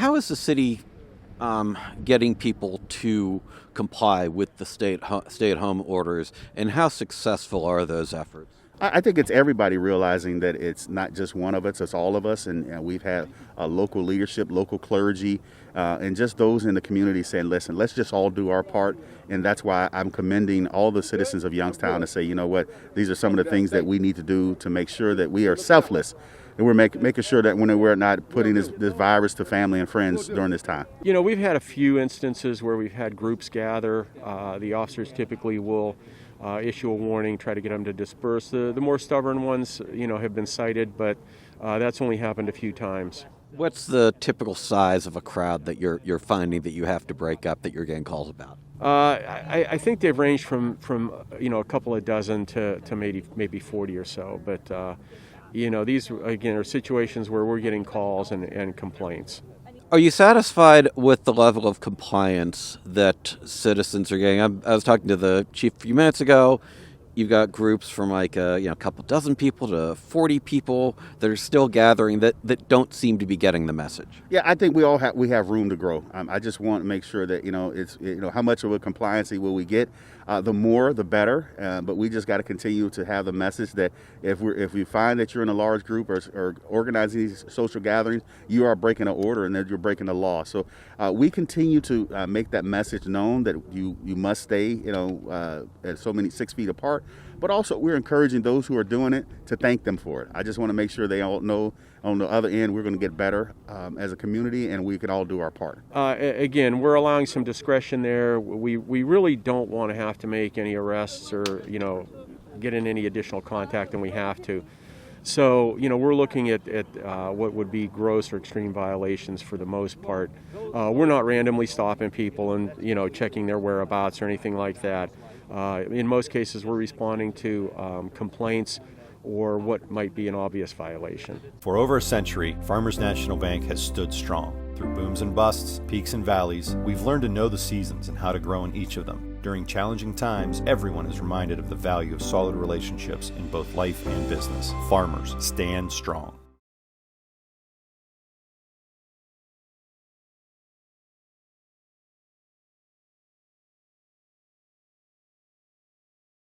How is the city getting people to comply with the stay-at-home orders, and how successful are those efforts? I think it's everybody realizing that it's not just one of us, it's all of us. And we've had local leadership, local clergy, and just those in the community saying, listen, let's just all do our part. And that's why I'm commending all the citizens of Youngstown to say, you know what, these are some of the things that we need to do to make sure that we are selfless. And we're making sure that when we're not putting this virus to family and friends during this time. You know, we've had a few instances where we've had groups gather. The officers typically will issue a warning, try to get them to disperse. The more stubborn ones, have been cited, but that's only happened a few times. What's the typical size of a crowd that you're finding that you have to break up, that you're getting calls about? I think they've ranged from a couple of dozen to maybe 40 or so, but these again are situations where we're getting calls and complaints. Are you satisfied with the level of compliance that citizens are getting? I was talking to the chief a few minutes ago. You've got groups from a couple dozen people to 40 people that are still gathering that don't seem to be getting the message. Yeah, I think we have room to grow. I just want to make sure that it's how much of a compliancy will we get. The more, the better. But we just got to continue to have the message that if we find that you're in a large group or organizing these social gatherings, you are breaking an order and that you're breaking the law. So we continue to make that message known that you must stay at so many 6 feet apart. But also we're encouraging those who are doing it to thank them for it. I just want to make sure they all know on the other end we're going to get better as a community, and we can all do our part. Again, we're allowing some discretion there. We really don't want to have to make any arrests or get in any additional contact than we have to. So we're looking at what would be gross or extreme violations for the most part. We're not randomly stopping people and checking their whereabouts or anything like that. In most cases, we're responding to complaints or what might be an obvious violation. For over a century, Farmers National Bank has stood strong. Through booms and busts, peaks and valleys, we've learned to know the seasons and how to grow in each of them. During challenging times, everyone is reminded of the value of solid relationships in both life and business. Farmers, stand strong.